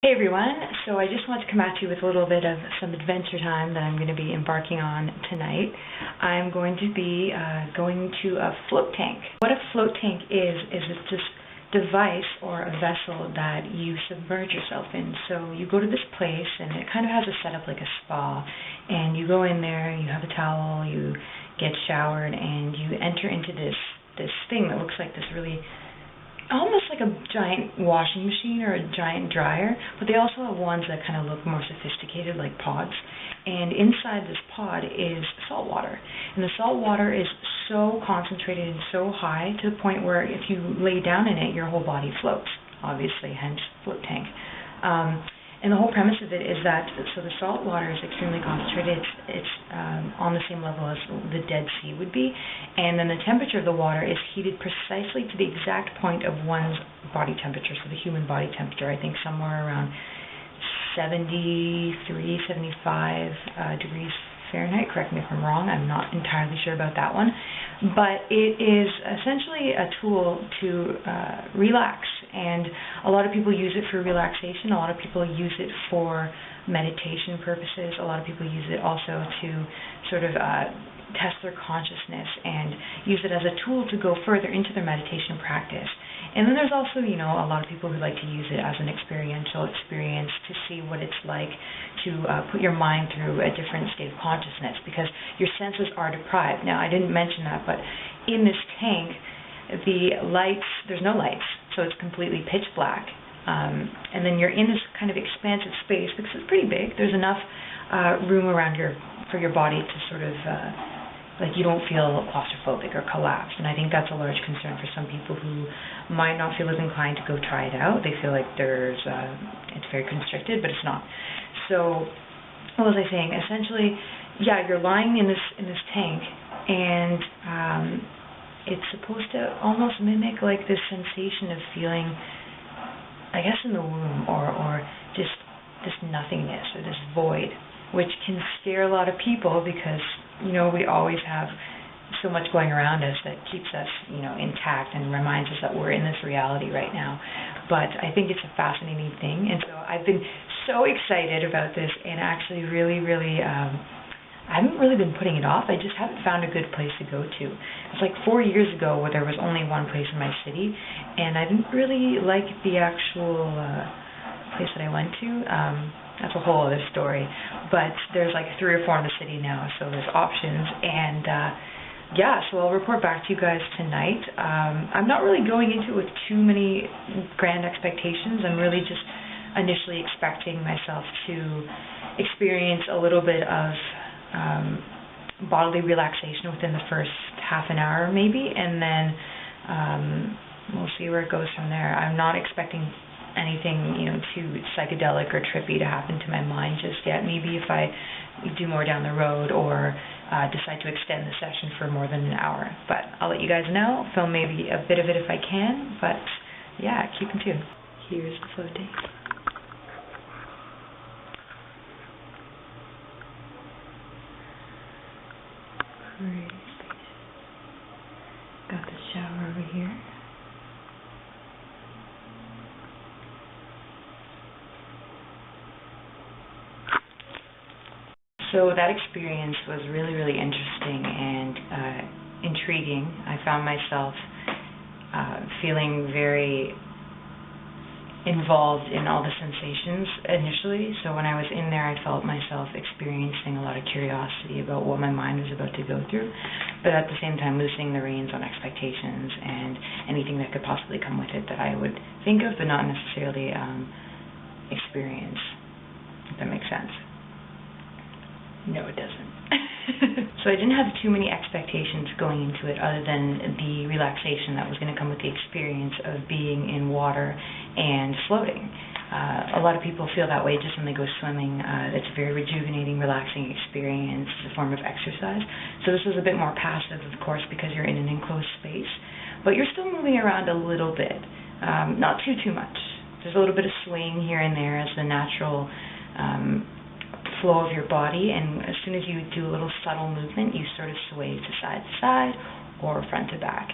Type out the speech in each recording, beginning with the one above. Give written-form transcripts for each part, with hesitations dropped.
Hey everyone, so I just want to come at you with a little bit of some adventure time that I'm going to be embarking on tonight. I'm going to be going to a float tank. What a float tank is it's this device or a vessel that you submerge yourself in. So you go to this place and it kind of has a setup like a spa, and you go in there, you have a towel, you get showered, and you enter into this thing that looks like this really almost like a giant washing machine or a giant dryer, but they also have ones that kind of look more sophisticated, like pods. And inside this pod is salt water. And the salt water is so concentrated and so high to the point where if you lay down in it, your whole body floats, obviously, hence float tank. And the whole premise of it is that, so the salt water is extremely concentrated. It's on the same level as the Dead Sea would be, and then the temperature of the water is heated precisely to the exact point of one's body temperature, so the human body temperature, I think somewhere around 73, 75 degrees Fahrenheit. Correct me if I'm wrong, I'm not entirely sure about that one. But it is essentially a tool to relax, and a lot of people use it for relaxation. A lot of people use it for meditation purposes. A lot of people use it also to sort of test their consciousness and use it as a tool to go further into their meditation practice. And then there's also, a lot of people who like to use it as an experiential experience to see what it's like to put your mind through a different state of consciousness, because your senses are deprived. Now, I didn't mention that, but in this tank, the lights, there's no lights, so it's completely pitch black. And then you're in this kind of expansive space because it's pretty big. There's enough room around for your body to sort of like you don't feel claustrophobic or collapsed. And I think that's a large concern for some people who might not feel as inclined to go try it out. They feel like it's very constricted, but it's not. So what was I saying? Essentially, yeah, you're lying in this tank, and it's supposed to almost mimic like this sensation of feeling, I guess, in the womb, or just this nothingness or this void, which can scare a lot of people because we always have so much going around us that keeps us intact and reminds us that we're in this reality right now. But I think it's a fascinating thing, and so I've been so excited about this, and actually really I haven't really been putting it off. I just haven't found a good place to go to. It's like 4 years ago where there was only one place in my city, and I didn't really like the actual place that I went to. That's a whole other story. But there's like 3 or 4 in the city now, so there's options. And so I'll report back to you guys tonight. I'm not really going into it with too many grand expectations. I'm really just initially expecting myself to experience a little bit of bodily relaxation within the first half an hour maybe, and then we'll see where it goes from there. I'm not expecting anything too psychedelic or trippy to happen to my mind just yet. Maybe if I do more down the road or decide to extend the session for more than an hour. But I'll let you guys know, film maybe a bit of it if I can, but yeah, keep in tune. Here's the float tank. Pretty spacious. Got the shower over here. So that experience was really interesting and intriguing. I found myself feeling very involved in all the sensations initially. So when I was in there, I felt myself experiencing a lot of curiosity about what my mind was about to go through, but at the same time loosening the reins on expectations and anything that could possibly come with it that I would think of but not necessarily experience, if that makes sense. No, it doesn't. So I didn't have too many expectations going into it other than the relaxation that was going to come with the experience of being in water and floating. A lot of people feel that way just when they go swimming. It's a very rejuvenating, relaxing experience. It's a form of exercise. So this was a bit more passive, of course, because you're in an enclosed space, but you're still moving around a little bit. Not too much. There's a little bit of swaying here and there as the natural flow of your body, and as soon as you do a little subtle movement, you sort of sway to side or front to back.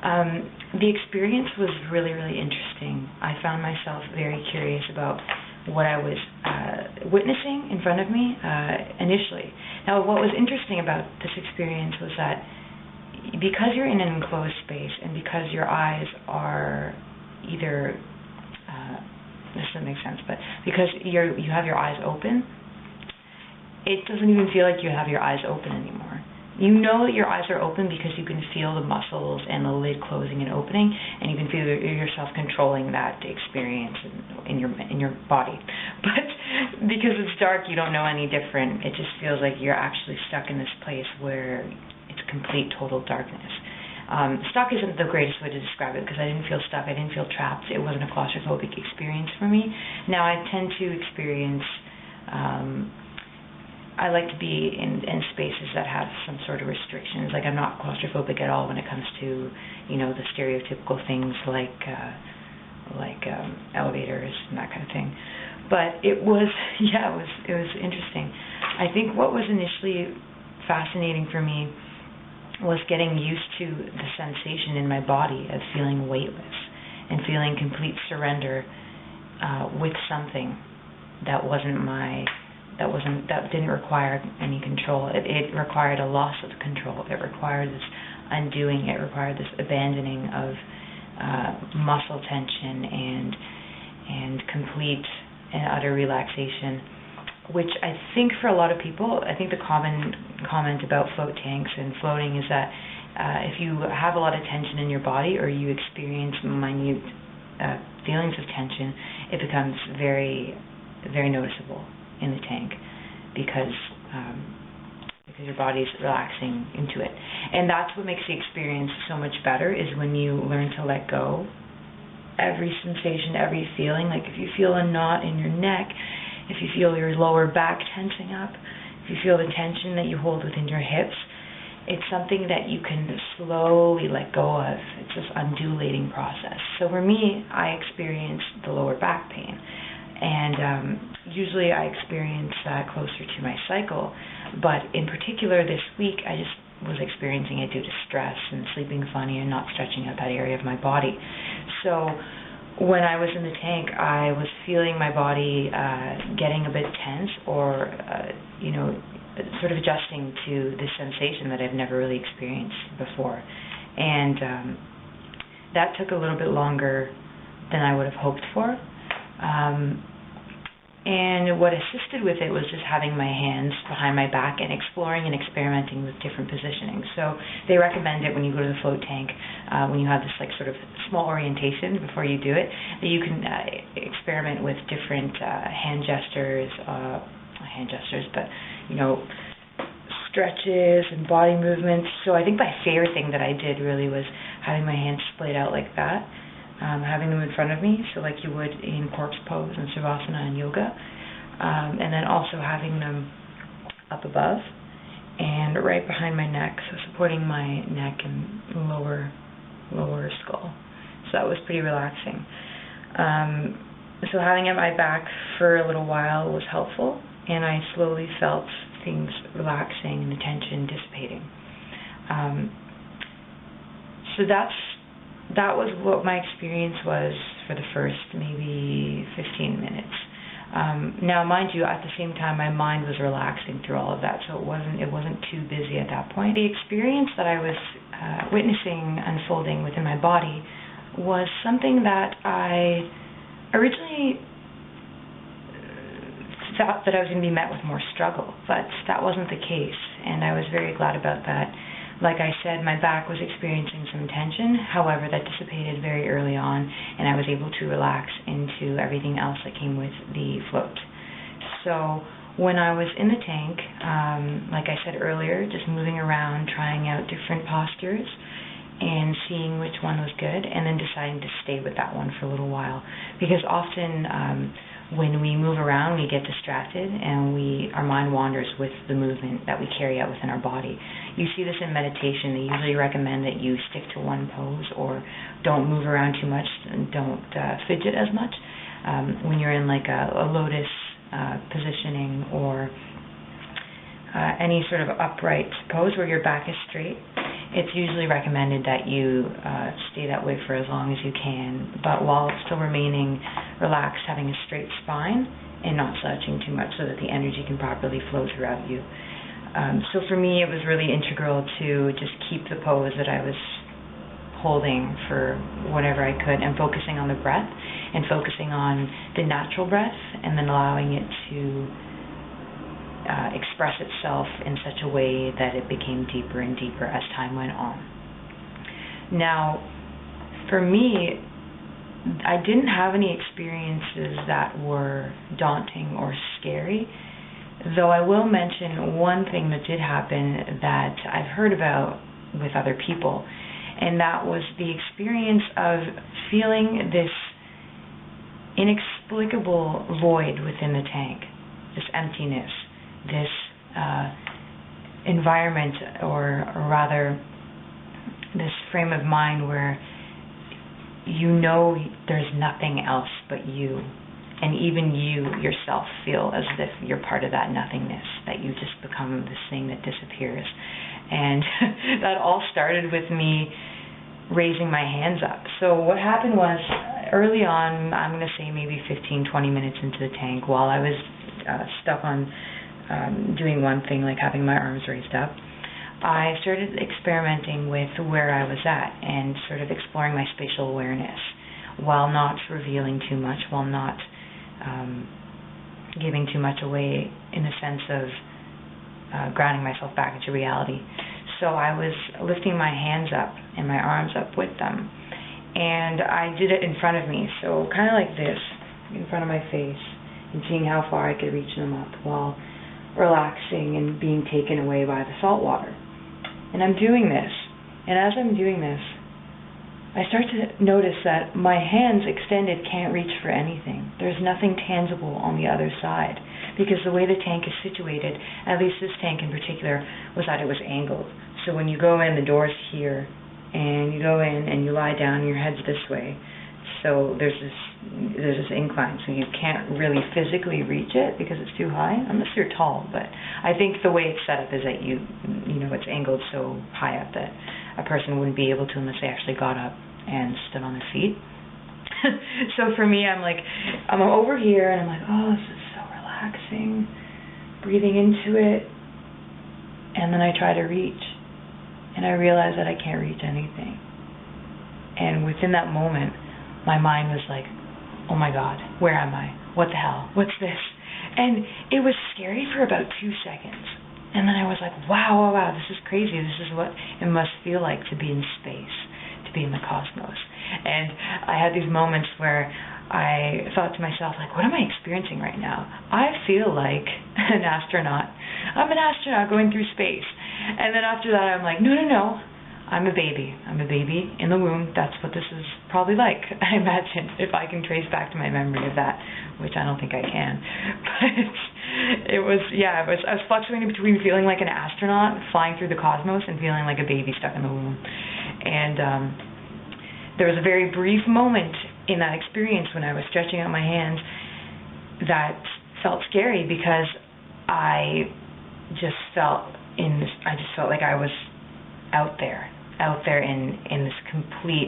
The experience was really interesting. I found myself very curious about what I was witnessing in front of me initially. Now, what was interesting about this experience was that because you're in an enclosed space and because your eyes are either, this doesn't make sense, but because you have your eyes open, it doesn't even feel like you have your eyes open anymore. You know that your eyes are open because you can feel the muscles and the lid closing and opening, and you can feel yourself controlling that experience in your body. But because it's dark, you don't know any different. It just feels like you're actually stuck in this place where it's complete, total darkness. Stuck isn't the greatest way to describe it because I didn't feel stuck. I didn't feel trapped. It wasn't a claustrophobic experience for me. Now, I tend to experience I like to be in spaces that have some sort of restrictions. Like, I'm not claustrophobic at all when it comes to, the stereotypical things like elevators and that kind of thing. But it was interesting. I think what was initially fascinating for me was getting used to the sensation in my body of feeling weightless and feeling complete surrender with something that didn't require any control. It required a loss of control. It required this undoing. It required this abandoning of muscle tension and complete and utter relaxation, which I think for a lot of people, I think the common comment about float tanks and floating is that if you have a lot of tension in your body or you experience minute feelings of tension, it becomes very, very noticeable in the tank because your body's relaxing into it. And that's what makes the experience so much better, is when you learn to let go every sensation, every feeling. Like if you feel a knot in your neck, if you feel your lower back tensing up, if you feel the tension that you hold within your hips, it's something that you can slowly let go of. It's this undulating process. So for me, I experience the lower back pain. And usually I experience that closer to my cycle, but in particular this week I just was experiencing it due to stress and sleeping funny and not stretching out that area of my body. So when I was in the tank, I was feeling my body getting a bit tense or, sort of adjusting to this sensation that I've never really experienced before. And that took a little bit longer than I would have hoped for. And what assisted with it was just having my hands behind my back and exploring and experimenting with different positionings. So they recommend it when you go to the float tank, when you have this sort of small orientation before you do it, that you can experiment with different hand gestures, but stretches and body movements. So I think my favorite thing that I did really was having my hands splayed out like that. Having them in front of me, so like you would in corpse pose and Savasana and yoga, and then also having them up above and right behind my neck, so supporting my neck and lower skull. So that was pretty relaxing. So having it at my back for a little while was helpful, and I slowly felt things relaxing and the tension dissipating. So that was what my experience was for the first maybe 15 minutes. Now, mind you, at the same time, my mind was relaxing through all of that, so it wasn't too busy at that point. The experience that I was witnessing unfolding within my body was something that I originally thought that I was going to be met with more struggle, but that wasn't the case, and I was very glad about that. Like I said, my back was experiencing some tension, however, that dissipated very early on, and I was able to relax into everything else that came with the float. So when I was in the tank, like I said earlier, just moving around, trying out different postures, and seeing which one was good, and then deciding to stay with that one for a little while. Because often when we move around, we get distracted, and our mind wanders with the movement that we carry out within our body. You see this in meditation. They usually recommend that you stick to one pose or don't move around too much and don't fidget as much. When you're in like a lotus positioning or any sort of upright pose where your back is straight, it's usually recommended that you stay that way for as long as you can, but while still remaining relaxed, having a straight spine and not slouching too much so that the energy can properly flow throughout you. So for me, it was really integral to just keep the pose that I was holding for whatever I could, and focusing on the breath and focusing on the natural breath, and then allowing it to express itself in such a way that it became deeper and deeper as time went on. Now, for me, I didn't have any experiences that were daunting or scary, though I will mention one thing that did happen that I've heard about with other people, and that was the experience of feeling this inexplicable void within the tank, this emptiness, this environment, or rather this frame of mind where you know there's nothing else but you, and even you yourself feel as if you're part of that nothingness, that you just become this thing that disappears. And that all started with me raising my hands up. So what happened was, early on, I'm going to say maybe 15, 20 minutes into the tank, while I was stuck on doing one thing, like having my arms raised up, I started experimenting with where I was at and sort of exploring my spatial awareness while not revealing too much, while not giving too much away in the sense of grounding myself back into reality. So I was lifting my hands up and my arms up with them, and I did it in front of me, so kind of like this, in front of my face, and seeing how far I could reach them up while relaxing and being taken away by the salt water. And I'm doing this, and as I'm doing this, I start to notice that my hands extended can't reach for anything. There's nothing tangible on the other side, because the way the tank is situated, at least this tank in particular, was that it was angled. So when you go in, the door's here, and you go in and you lie down, your head's this way. So there's this incline, so you can't really physically reach it because it's too high, unless you're tall. But I think the way it's set up is that you know, it's angled so high up that a person wouldn't be able to unless they actually got up and stood on their feet. So for me, I'm over here, and I'm like, oh, this is so relaxing, breathing into it, and then I try to reach, and I realize that I can't reach anything. And within that moment, my mind was like, oh my God, where am I? What the hell? What's this? And it was scary for about 2 seconds. And then I was like, wow, this is crazy. This is what it must feel like to be in space, to be in the cosmos. And I had these moments where I thought to myself, like, what am I experiencing right now? I feel like an astronaut. I'm an astronaut going through space. And then after that, I'm like, no. I'm a baby. I'm a baby in the womb. That's what this is probably like, I imagine, if I can trace back to my memory of that, which I don't think I can. But I was fluctuating between feeling like an astronaut flying through the cosmos and feeling like a baby stuck in the womb. And there was a very brief moment in that experience when I was stretching out my hands that felt scary, because I just felt like I was out there in this complete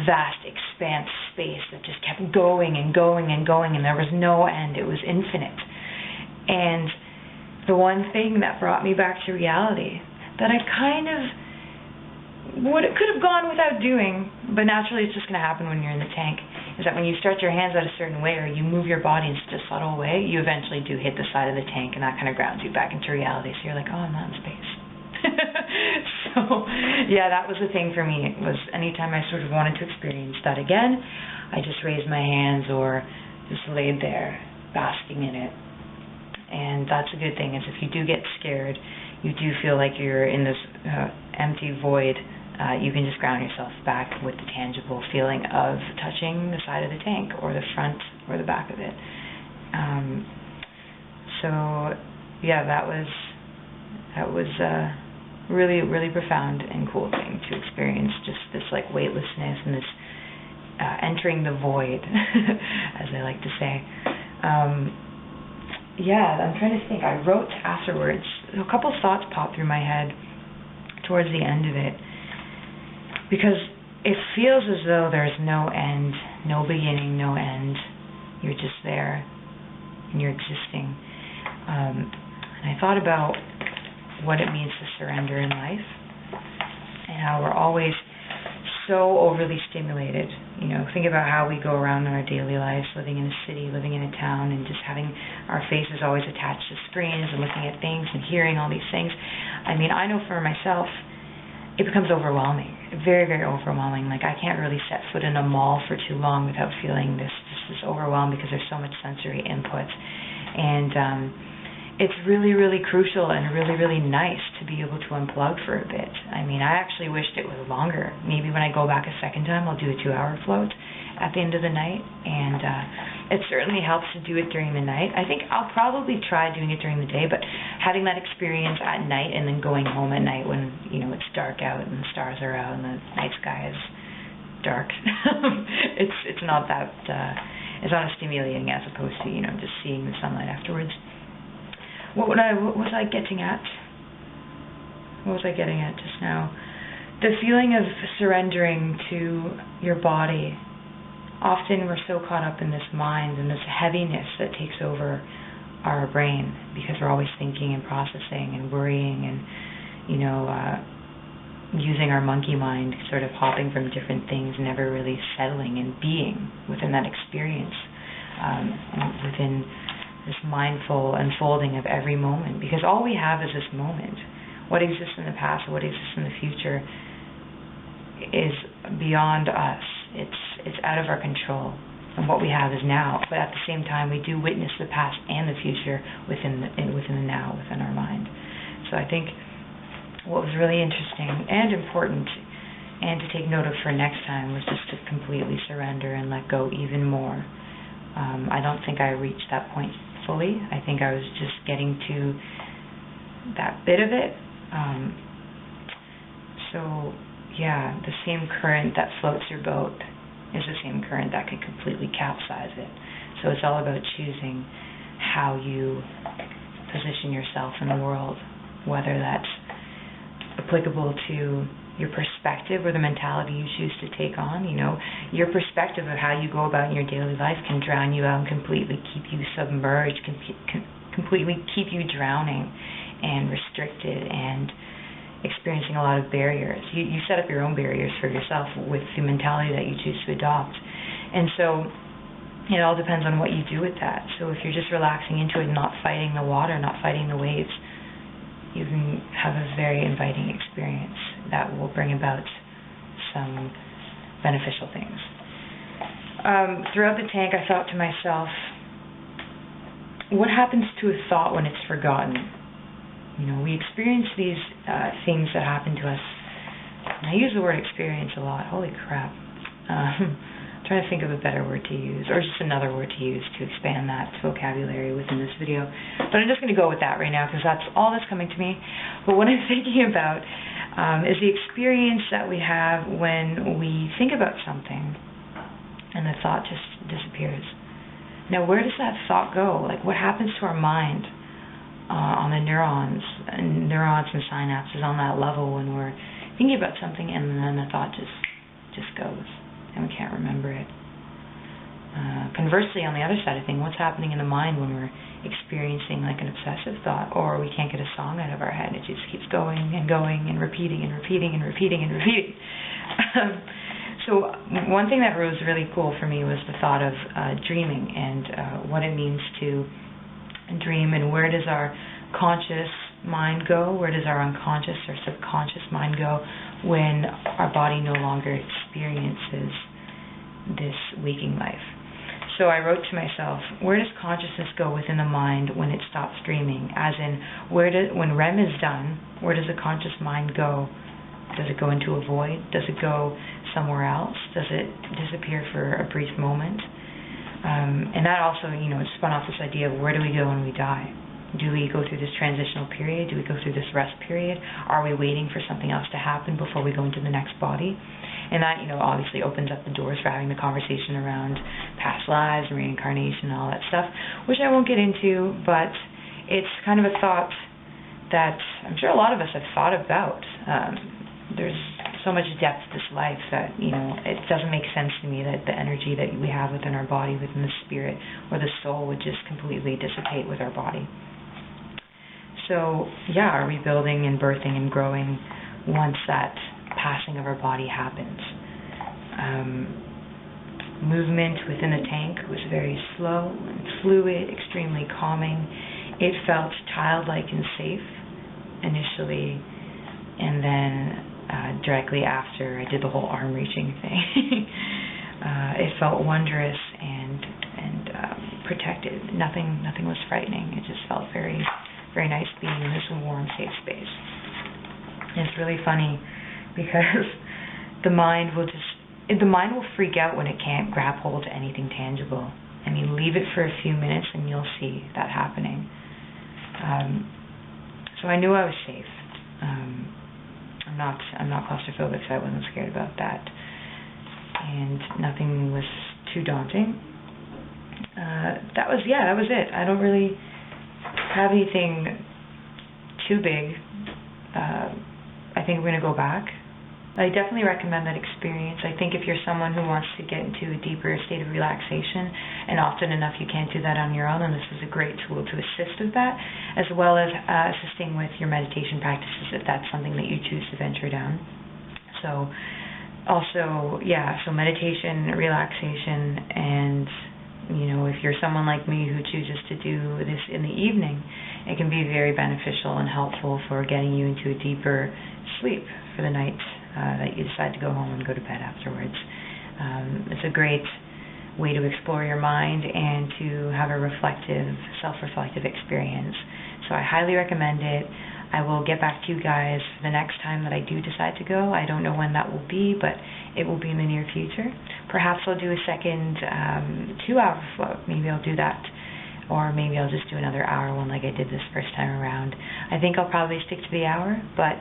vast expanse space that just kept going and going and going, and there was no end. It was infinite. And the one thing that brought me back to reality, that I kind of could have gone without doing, but naturally it's just going to happen when you're in the tank, is that when you stretch your hands out a certain way, or you move your body in such a subtle way, you eventually do hit the side of the tank, and that kind of grounds you back into reality. So you're like, oh, I'm not in space. So, yeah, that was the thing for me. It was anytime I sort of wanted to experience that again, I just raised my hands or just laid there, basking in it. And that's a good thing, is if you do get scared, you do feel like you're in this empty void, you can just ground yourself back with the tangible feeling of touching the side of the tank, or the front or the back of it. So, yeah, that was really, really profound and cool thing to experience, just this like weightlessness and this entering the void, as I like to say. I'm trying to think. I wrote afterwards. A couple thoughts popped through my head towards the end of it. because it feels as though there's no end, no beginning, no end. You're just there, and you're existing. And I thought about what it means to surrender in life, and how we're always so overly stimulated. You know, think about how we go around in our daily lives, living in a city, living in a town, and just having our faces always attached to screens and looking at things and hearing all these things. I mean, I know for myself, it becomes overwhelming, very, very overwhelming. Like, I can't really set foot in a mall for too long without feeling this overwhelm, because there's so much sensory input. And it's really, really crucial and really, really nice to be able to unplug for a bit. I mean, I actually wished it was longer. Maybe when I go back a second time, I'll do a 2-hour float at the end of the night. And it certainly helps to do it during the night. I think I'll probably try doing it during the day, but having that experience at night and then going home at night when, you know, it's dark out and the stars are out and the night sky is dark, it's not that, it's not as stimulating as opposed to, you know, just seeing the sunlight afterwards. What was I getting at? What was I getting at just now? The feeling of surrendering to your body. Often we're so caught up in this mind and this heaviness that takes over our brain, because we're always thinking and processing and worrying and, you know, using our monkey mind, sort of hopping from different things, never really settling and being within that experience, within this mindful unfolding of every moment, because all we have is this moment. What exists in the past, what exists in the future is beyond us. It's out of our control, and what we have is now. But at the same time, we do witness the past and the future within the now, within our mind. So I think what was really interesting and important, and to take note of for next time, was just to completely surrender and let go even more. I don't think I reached that point fully. I think I was just getting to that bit of it. So yeah, the same current that floats your boat is the same current that could completely capsize it. So it's all about choosing how you position yourself in the world, whether that's applicable to your perspective or the mentality you choose to take on. You know, your perspective of how you go about in your daily life can drown you out and completely keep you submerged, completely keep you drowning and restricted and experiencing a lot of barriers. You set up your own barriers for yourself with the mentality that you choose to adopt. And so it all depends on what you do with that. So if you're just relaxing into it and not fighting the water, not fighting the waves, you can have a very inviting experience that will bring about some beneficial things. Throughout the tank, I thought to myself, what happens to a thought when it's forgotten? You know, we experience these things that happen to us. And I use the word experience a lot. Holy crap. Trying to think of a better word to use, or just another word to use to expand that vocabulary within this video. But I'm just going to go with that right now, because that's all that's coming to me. But what I'm thinking about is the experience that we have when we think about something and the thought just disappears. Now, where does that thought go? Like, what happens to our mind on the neurons and synapses on that level when we're thinking about something and then the thought just goes and we can't remember it? Conversely, on the other side of things, what's happening in the mind when we're experiencing like an obsessive thought, or we can't get a song out of our head? It just keeps going and going and repeating and repeating and repeating and repeating. So one thing that was really cool for me was the thought of dreaming and what it means to dream, and where does our conscious mind go, where does our unconscious or subconscious mind go when our body no longer experiences this waking life. So I wrote to myself, where does consciousness go within the mind when it stops dreaming? As in, when REM is done, where does the conscious mind go? Does it go into a void? Does it go somewhere else? Does it disappear for a brief moment? And that also, it spun off this idea of where do we go when we die? Do we go through this transitional period? Do we go through this rest period? Are we waiting for something else to happen before we go into the next body? And that, obviously opens up the doors for having the conversation around past lives and reincarnation and all that stuff, which I won't get into, but it's kind of a thought that I'm sure a lot of us have thought about. There's so much depth to this life that, it doesn't make sense to me that the energy that we have within our body, within the spirit or the soul, would just completely dissipate with our body. So, yeah, our rebuilding and birthing and growing once that passing of our body happens. Movement within the tank was very slow and fluid, extremely calming. It felt childlike and safe initially, and then directly after I did the whole arm reaching thing, it felt wondrous and protected. Nothing was frightening. It just felt very, very nice being in this warm, safe space. And it's really funny because the mind will freak out when it can't grab hold to anything tangible. I mean, leave it for a few minutes and you'll see that happening. So I knew I was safe. I'm not claustrophobic, so I wasn't scared about that. And nothing was too daunting. That was it. I don't really have anything too big. I think I'm going to go back. I definitely recommend that experience. I think if you're someone who wants to get into a deeper state of relaxation, and often enough you can't do that on your own, and this is a great tool to assist with that, as well as assisting with your meditation practices if that's something that you choose to venture down. So meditation, relaxation, and if you're someone like me who chooses to do this in the evening, it can be very beneficial and helpful for getting you into a deeper sleep for the night that you decide to go home and go to bed afterwards. It's a great way to explore your mind and to have a self-reflective experience. So I highly recommend it. I will get back to you guys the next time that I do decide to go. I don't know when that will be, but it will be in the near future. Perhaps I'll do a second 2-hour float. Maybe I'll do that. Or maybe I'll just do another hour one like I did this first time around. I think I'll probably stick to the hour, but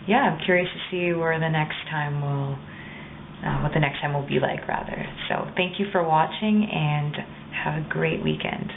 I'm curious to see what the next time will be like, rather. So thank you for watching, and have a great weekend.